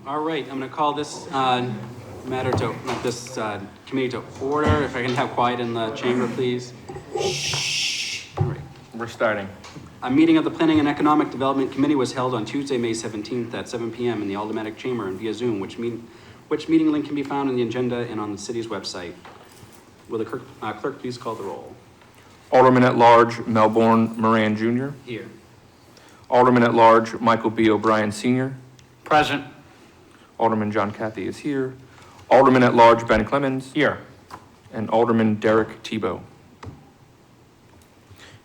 All right, I'm going to call this committee to order. If I can have quiet in the chamber, please. All right. We're starting. A meeting of the Planning and Economic Development Committee was held on Tuesday, May 17th at 7 p.m. in the Aldermanic Chamber and via Zoom, which meeting link can be found in the agenda and on the city's website. Will the clerk please call the roll? Alderman at Large Melbourne Moran Jr. Here. Alderman at Large Michael B. O'Brien Sr. Present. Alderman John Cathy is here. Alderman at Large Ben Clemens. Here. And Alderman Derek Tebow.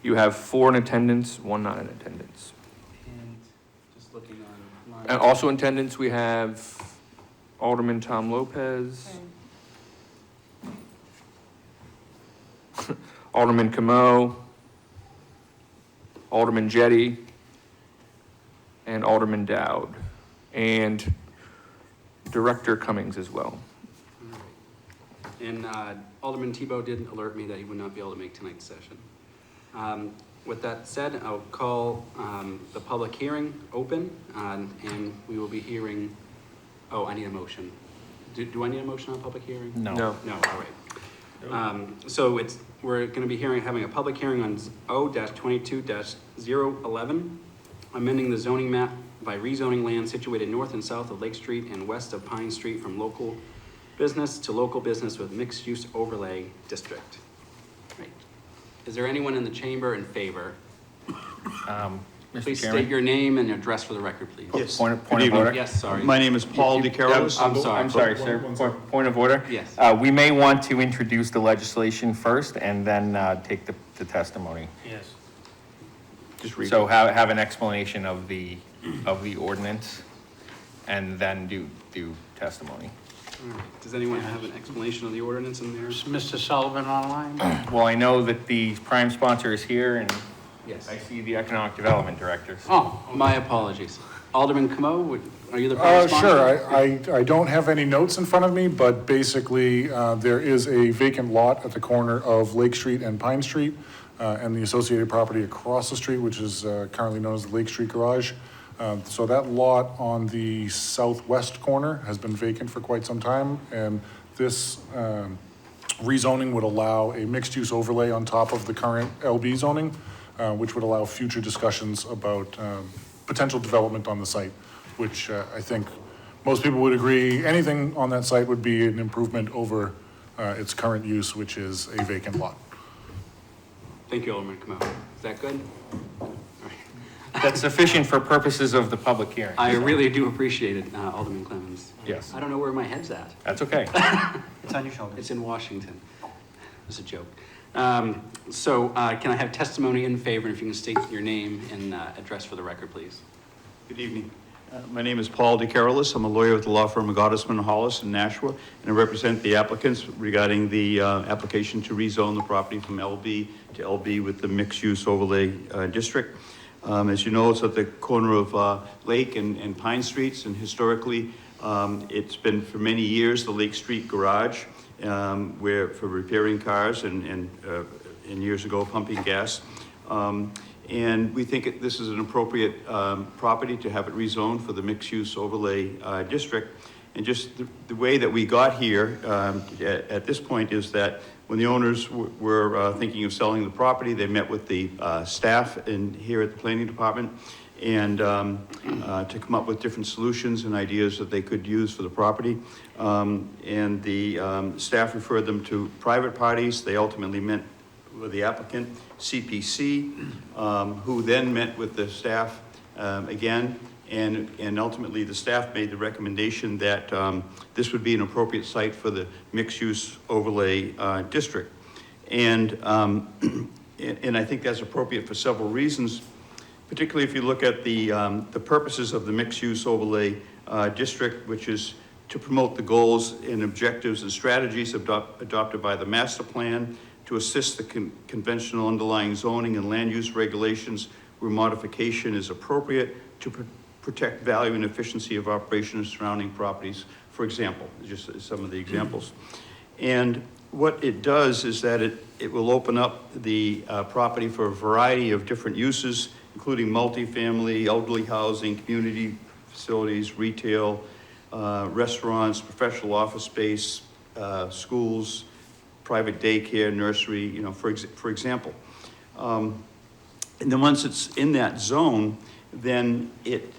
You have 4 in attendance, 1 not in attendance. And just looking online. And also in attendance, we have Alderman Tom Lopez. Alderman Camo. Alderman Jetty. And Alderman Dowd. And Director Cummings as well. All right. And Alderman Tebow did alert me that he would not be able to make tonight's session. With that said, I'll call the public hearing open, and we will be hearing, oh, I need a motion. Do I need a motion on public hearing? No. No, all right. So we're going to be having a public hearing on O-22-011, amending the zoning map by rezoning land situated north and south of Lake Street and west of Pine Street from local business to local business with mixed-use overlay district. Right. Is there anyone in the chamber in favor? Mr. Please Chairman? state your name and address for the record, please. Yes. Point Good of evening. order? Yes, sorry. My name is Paul DeCarolis. I'm sorry. I'm sorry, sir. Point of order? Yes. We may want to introduce the legislation first and then take the testimony. Yes. Just read So it. have an explanation of the ordinance and then do testimony. All right. Does anyone have an explanation of the ordinance in there? Is Mr. Sullivan online? Well, I know that the prime sponsor is here and Yes. I see the economic development director. Oh, my apologies. Alderman Camo, are you the prime sponsor? Sure, I don't have any notes in front of me, but basically, there is a vacant lot at the corner of Lake Street and Pine Street, and the associated property across the street, which is currently known as the Lake Street Garage. So that lot on the southwest corner has been vacant for quite some time, and this rezoning would allow a mixed-use overlay on top of the current LB zoning, which would allow future discussions about potential development on the site, which I think most people would agree, anything on that site would be an improvement over its current use, which is a vacant lot. Thank you, Alderman Camo. Is that good? All right. That's sufficient for purposes of the public hearing. I really do appreciate it, Alderman Clemens. Yes. I don't know where my head's at. That's okay. It's on your shoulders. It's in Washington. It's a joke. So can I have testimony in favor, and if you can state your name and address for the record, please? Good evening. My name is Paul DeCarolis. I'm a lawyer with the law firm of Gottesman Hollis in Nashua, and I represent the applicants regarding the application to rezone the property from LB to LB with the mixed-use overlay district. As you know, it's at the corner of Lake and Pine Streets, and historically, it's been for many years the Lake Street Garage, where for repairing cars and years ago pumping gas. And we think this is an appropriate property to have it rezoned for the mixed-use overlay district. And just the way that we got here at this point is that when the owners were thinking of selling the property, they met with the staff here at the planning department and to come up with different solutions and ideas that they could use for the property. And the staff referred them to private parties. They ultimately met with the applicant, CPC, who then met with the staff again, and ultimately the staff made the recommendation that this would be an appropriate site for the mixed-use overlay district. And I think that's appropriate for several reasons, particularly if you look at the purposes of the mixed-use overlay district, which is to promote the goals and objectives and strategies adopted by the master plan, to assist the conventional underlying zoning and land use regulations where modification is appropriate, to protect value and efficiency of operations surrounding properties, for example, just some of the examples. And what it does is that it will open up the property for a variety of different uses, including multifamily, elderly housing, community facilities, retail, restaurants, professional office space, schools, private daycare, nursery, you know, for example. And then once it's in that zone, then it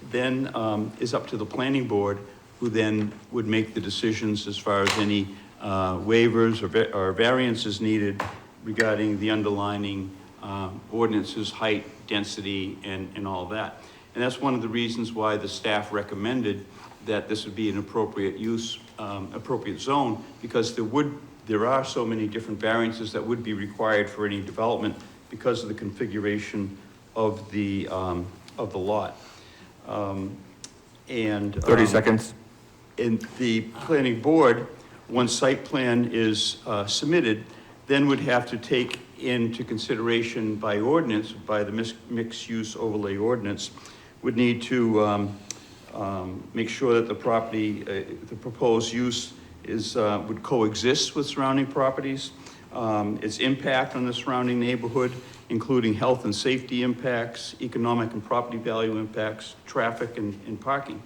is up to the planning board, who then would make the decisions as far as any waivers or variances needed regarding the underlining ordinances, height, density, and all that. And that's one of the reasons why the staff recommended that this would be an appropriate use, appropriate zone, because there are so many different variances that would be required for any development because of the configuration of the lot. 30 seconds. And the planning board, once site plan is submitted, then would have to take into consideration by ordinance, by the mixed-use overlay ordinance, would need to make sure that the property, the proposed use is, would coexist with surrounding properties, its impact on the surrounding neighborhood, including health and safety impacts, economic and property value impacts, traffic and parking,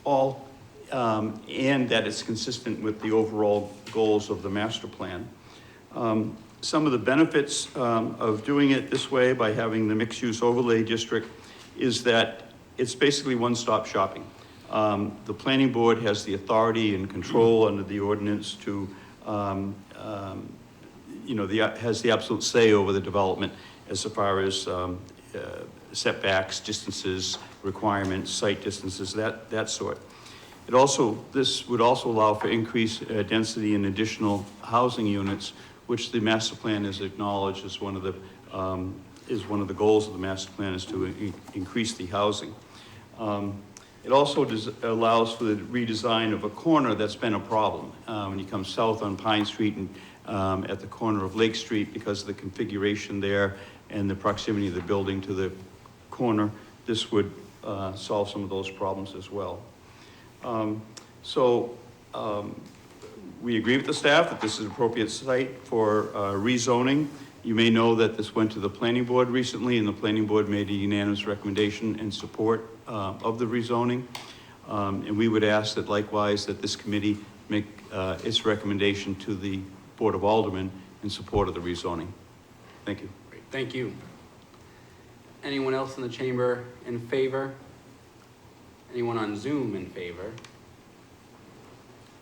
all, and that it's consistent with the overall goals of the master plan. Some of the benefits of doing it this way by having the mixed-use overlay district is that it's basically one-stop shopping. The planning board has the authority and control under the ordinance to, has the absolute say over the development as far as setbacks, distances, requirements, site distances, that sort. This would also allow for increased density in additional housing units, which the master plan has acknowledged as one of the goals of the master plan, is to increase the housing. It also allows for the redesign of a corner that's been a problem. When you come south on Pine Street and at the corner of Lake Street, because of the configuration there and the proximity of the building to the corner, this would solve some of those problems as well. We agree with the staff that this is an appropriate site for rezoning. You may know that this went to the planning board recently, and the planning board made a unanimous recommendation in support of the rezoning. And we would ask that likewise that this committee make its recommendation to the Board of Aldermen in support of the rezoning. Thank you. Great, thank you. Anyone else in the chamber in favor? Anyone on Zoom in favor?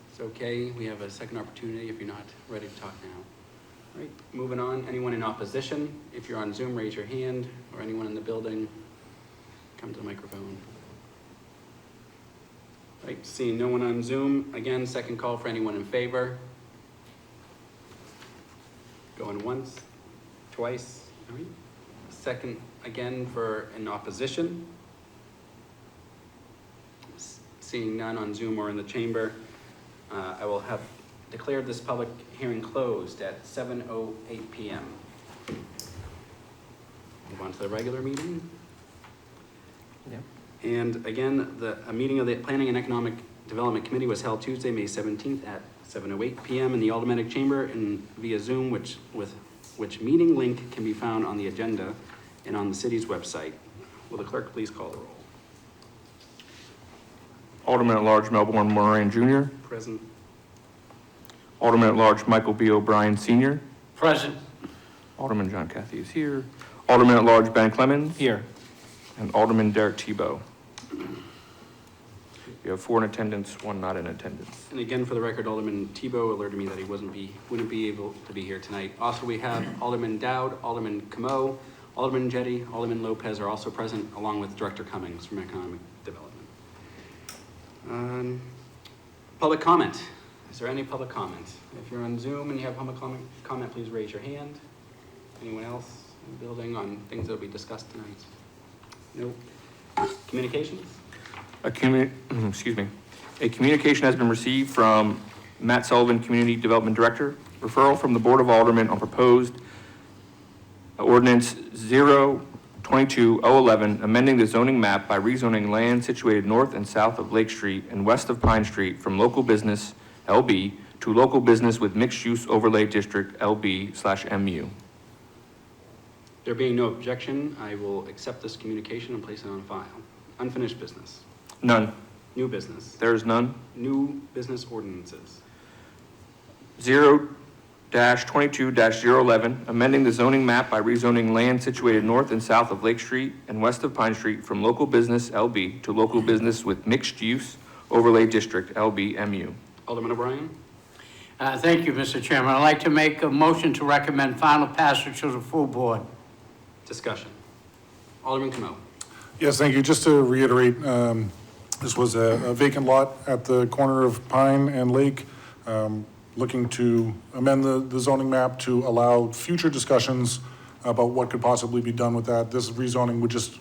It's okay, we have a second opportunity if you're not ready to talk now. All right, moving on. Anyone in opposition? If you're on Zoom, raise your hand, or anyone in the building, come to the microphone. All right, seeing no one on Zoom, again, second call for anyone in favor. Going once, twice, all right. Second again for in opposition. Seeing none on Zoom or in the chamber, I will have declared this public hearing closed at 7:08 p.m. Move on to the regular meeting. Yeah. And again, a meeting of the Planning and Economic Development Committee was held Tuesday, May 17th at 7:08 p.m. in the Aldermanic Chamber and via Zoom, which meeting link can be found on the agenda and on the city's website. Will the clerk please call the roll? Alderman at Large Melbourne Moran Jr. Present. Alderman at Large Michael B. O'Brien Sr. Present. Alderman John Cathy is here. Alderman at Large Ben Clemens. Here. And Alderman Derek Tebow. You have 4 in attendance, 1 not in attendance. And again, for the record, Alderman Tebow alerted me that he wouldn't be able to be here tonight. Also, we have Alderman Dowd, Alderman Camo, Alderman Jetty, Alderman Lopez are also present, along with Director Cummings from Economic Development. Public comment. Is there any public comment? If you're on Zoom and you have public comment, please raise your hand. Anyone else in the building on things that will be discussed tonight? Nope. Communications? A communication has been received from Matt Sullivan, Community Development Director. Referral from the Board of Aldermen on proposed ordinance 022-011, amending the zoning map by rezoning land situated north and south of Lake Street and west of Pine Street from local business LB to local business with mixed-use overlay district LB/MU. There being no objection, I will accept this communication and place it on file. Unfinished business. None. New business. There is none. New business ordinances. 0-22-011, amending the zoning map by rezoning land situated north and south of Lake Street and west of Pine Street from local business LB to local business with mixed use overlay district LBMU. Alderman O'Brien. Thank you, Mr. Chairman. I'd like to make a motion to recommend final passage to the full board. Discussion. Alderman Camo. Yes, thank you. Just to reiterate, this was a vacant lot at the corner of Pine and Lake. Looking to amend the zoning map to allow future discussions about what could possibly be done with that. This rezoning would just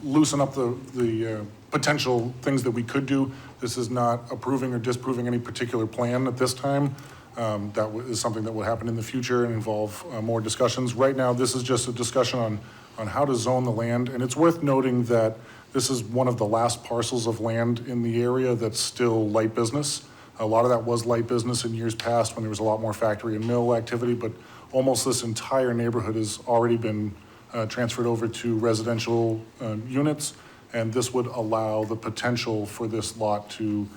loosen up the potential things that we could do. This is not approving or disproving any particular plan at this time. That is something that will happen in the future and involve more discussions. Right now, this is just a discussion on how to zone the land. And it's worth noting that this is one of the last parcels of land in the area that's still light business. A lot of that was light business in years past when there was a lot more factory and mill activity, but almost this entire neighborhood has already been transferred over to residential units. And this would allow the potential for this lot to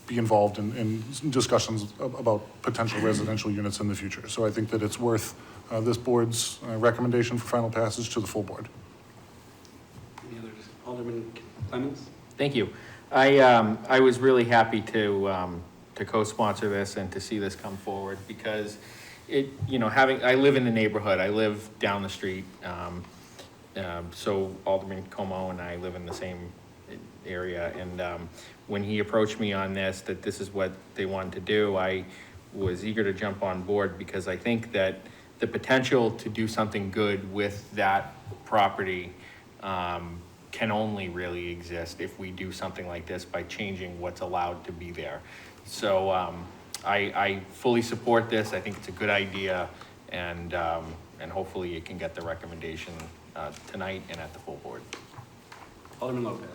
be involved in discussions about potential residential units in the future. So I think that it's worth this board's recommendation for final passage to the full board. Any other, Alderman Clemens? Thank you. I was really happy to co-sponsor this and to see this come forward because I live in the neighborhood, I live down the street. So Alderman Como and I live in the same area. And when he approached me on this, that this is what they wanted to do, I was eager to jump on board because I think that the potential to do something good with that property can only really exist if we do something like this by changing what's allowed to be there. So I fully support this. I think it's a good idea, and hopefully it can get the recommendation tonight and at the full board. Alderman Lopez.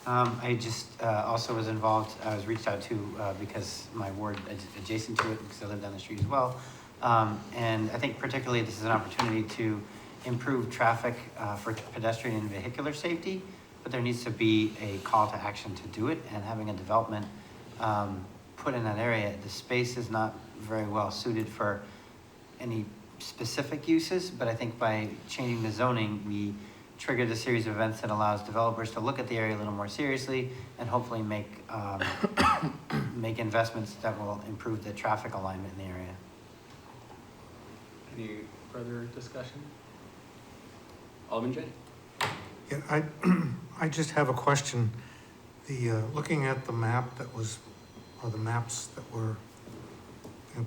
I just also was involved, I was reached out to because my ward is adjacent to it because I live down the street as well. And I think particularly this is an opportunity to improve traffic for pedestrian and vehicular safety, but there needs to be a call to action to do it, and having a development put in that area, the space is not very well suited for any specific uses, but I think by changing the zoning, we triggered a series of events that allows developers to look at the area a little more seriously and hopefully make make investments that will improve the traffic alignment in the area. Any further discussion? Alderman Jay. Yeah, I just have a question. Looking at the map that was, or the maps that were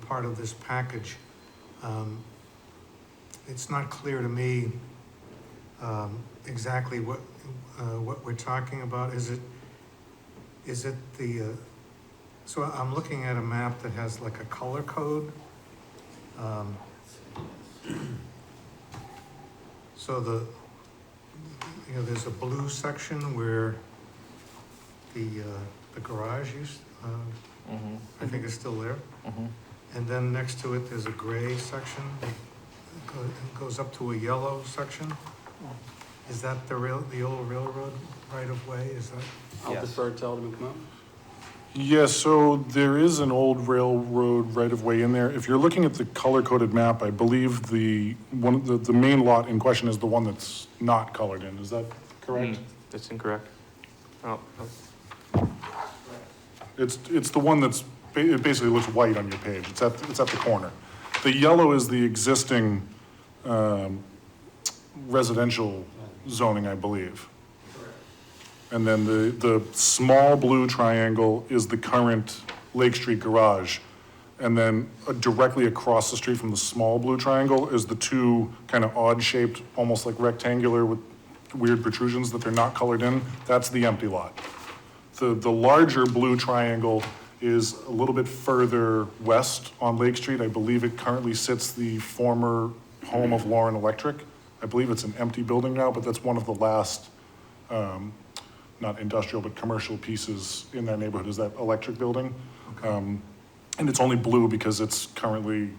part of this package, it's not clear to me exactly what we're talking about. Is it the, so I'm looking at a map that has like a color code. So there's a blue section where the garage used, I think is still there. And then next to it, there's a gray section. It goes up to a yellow section. Is that the old railroad right of way? Is that? I'll Yes. defer to Alderman Camo. Yes, so there is an old railroad right-of-way in there. If you're looking at the color-coded map, I believe the main lot in question is the one that's not colored in. Is that correct? That's incorrect. Oh, It's the one that's, it basically looks white on your page. It's at the corner. The yellow is the existing residential zoning, I believe. And then the small blue triangle is the current Lake Street garage. And then directly across the street from the small blue triangle is the two kind of odd-shaped, almost like rectangular with weird protrusions that they're not colored in. That's the empty lot. The larger blue triangle is a little bit further west on Lake Street. I believe it currently sits the former home of Lauren Electric. I believe it's an empty building now, but that's one of the last, not industrial, but commercial pieces in that neighborhood is that electric building. Okay. And it's only blue because it's currently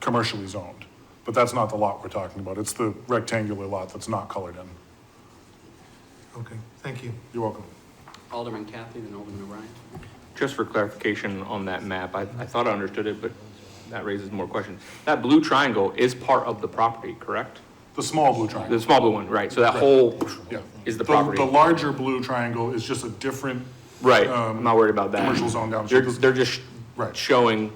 commercially zoned. But that's not the lot we're talking about. It's the rectangular lot that's not colored in. Okay, thank you. You're welcome. Alderman Kathy, then Alderman O'Brien. Just for clarification on that map, I thought I understood it, but that raises more questions. That blue triangle is part of the property, correct? The small blue triangle. The small blue one, right, so that whole Yeah. is the property. The larger blue triangle is just a different. Right, I'm not worried about that. Commercial zone downstream. They're just Right. showing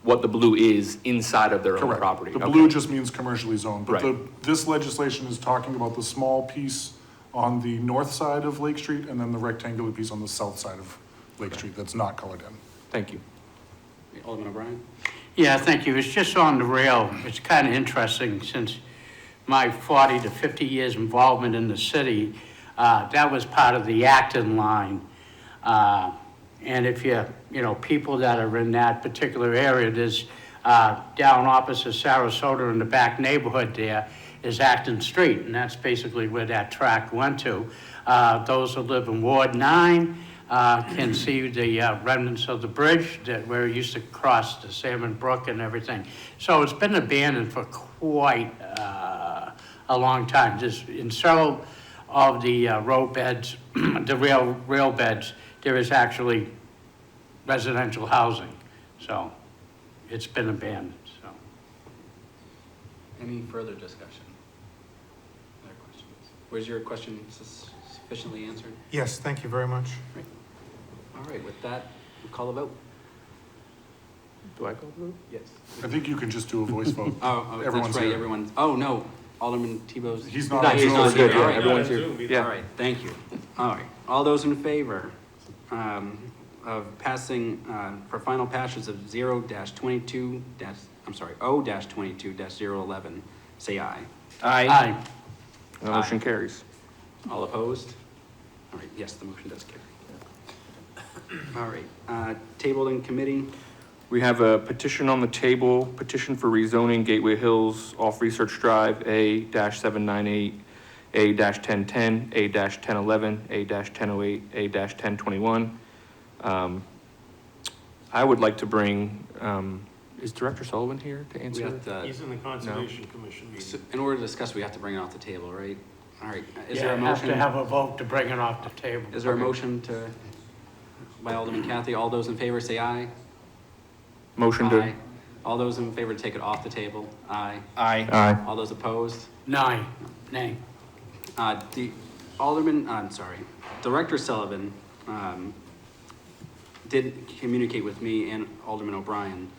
what the blue is inside of their own Correct. property. The Okay. blue just means commercially zoned, but Right. this legislation is talking about the small piece on the north side of Lake Street and then the rectangular piece on the south side of Lake Street that's not colored in. Thank you. Alderman O'Brien. Yeah, thank you. It's just on the rail. It's kind of interesting since my 40 to 50 years involvement in the city, that was part of the Acton line. And if people that are in that particular area, there's down opposite Sarasota in the back neighborhood there is Acton Street, and that's basically where that track went to. Those who live in Ward 9 can see the remnants of the bridge that where it used to cross the Salmon Brook and everything. So it's been abandoned for quite a long time. Just in several of the road beds, the rail beds, there is actually residential housing. So it's been abandoned, so. Any further discussion? Other questions? Was your question sufficiently answered? Yes, thank you very much. Great. All right, with that, we'll call a vote. Do I call the vote? Yes. I think you can just do a voice vote. Oh, Everyone's that's right, here. everyone's, oh, no, Alderman Tebow's. He's not No, on he's Zoom. not good, All yeah, right. everyone's here. All Yeah. right, thank you. All right, all those in favor of passing for final passage of O-22-011, say aye. Aye. The motion carries. All opposed? All right, yes, the motion does carry. All right, tabled in committee. We have a petition on the table, petition for rezoning Gateway Hills off Research Drive, A-798, A-1010, A-1011, A-1008, A-1021. I would like to bring, is Director Sullivan here to We answer? have to, He's in the Conservation Commission meeting. in order to discuss, we have to bring it off the table, right? All right, is Yeah, there a have to motion? have a vote to bring it off the table. Is there a motion to, by Alderman Kathy, all those in favor say aye? Motion to, Aye. All those in favor to take it off the table? Aye. Aye. All those opposed? Nay. The Director Sullivan did communicate with me and Alderman O'Brien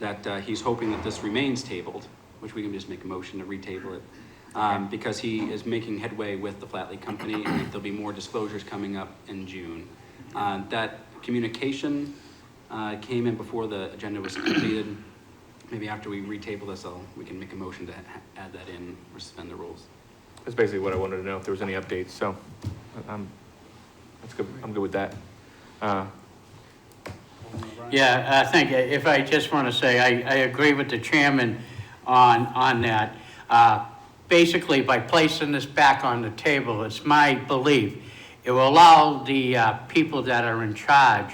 that he's hoping that this remains tabled, which we can just make a motion to retable it, because he is making headway with the Flat Lake Company, and there'll be more disclosures coming up in June. That communication came in before the agenda was completed. Maybe after we retable this, we can make a motion to add that in or suspend the rules. that's basically what I wanted to know, if there was any updates, so, that's good, I'm good with that. Yeah, I think if I just want to say, I agree with the chairman on that. Basically, by placing this back on the table, it's my belief, it will allow the people that are in charge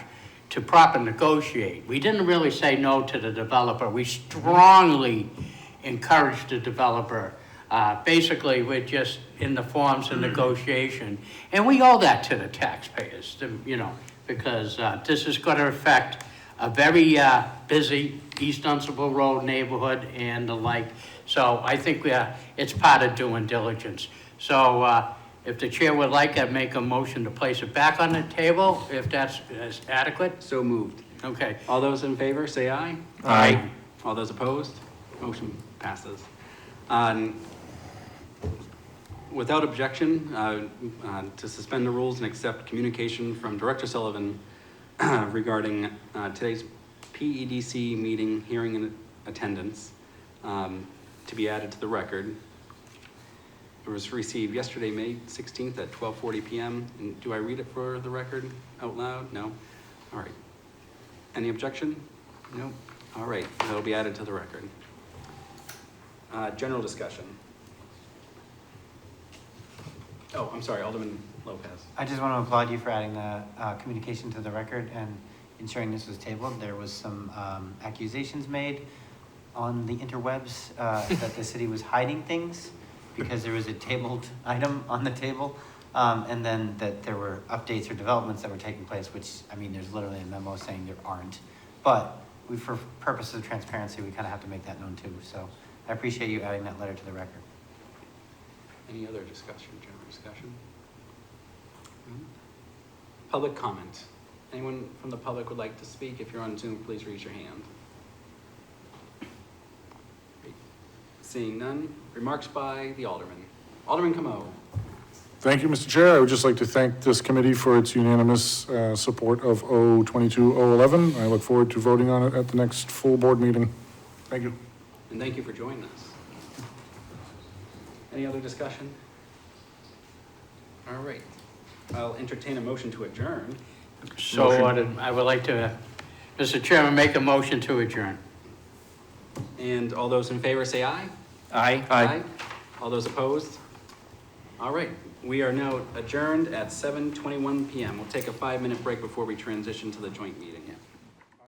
to proper negotiate. We didn't really say no to the developer. We strongly encouraged the developer. Basically, we're just in the forms of negotiation. And we owe that to the taxpayers, because this is going to affect a very busy East Dunstable Road neighborhood and the like. So I think it's part of due diligence. So if the chair would like, I'd make a motion to place it back on the table, if that's adequate. So moved. Okay. All those in favor, say aye. Aye. All those opposed? Motion passes. Without objection, to suspend the rules and accept communication from Director Sullivan regarding today's PEDC meeting hearing and attendance to be added to the record. It was received yesterday, May 16th at 12:40 p.m. And do I read it for the record out loud? No? All right. Any objection? No? All right, that'll be added to the record. General discussion. Oh, I'm sorry, Alderman Lopez. I just want to applaud you for adding the communication to the record and ensuring this was tabled. There was some accusations made on the interwebs that the city was hiding things because there was a tabled item on the table. And then that there were updates or developments that were taking place, which, I mean, there's literally a memo saying there aren't. But for purposes of transparency, we kind of have to make that known too. So I appreciate you adding that letter to the record. Any other discussion, general discussion? Public comment. Anyone from the public would like to speak? If you're on Zoom, please raise your hand. Great. Seeing none, remarks by the Alderman. Alderman Camo. Thank you, Mr. Chair. I would just like to thank this committee for its unanimous support of O22-011. I look forward to voting on it at the next full board meeting. Thank you. And thank you for joining us. Any other discussion? All right. I'll entertain a motion to adjourn. So ordered. I would like to, Mr. Chairman, make a motion to adjourn. And all those in favor say aye. Aye. All those opposed? All right. We are now adjourned at 7:21 PM. We'll take a 5-minute break before we transition to the joint meeting.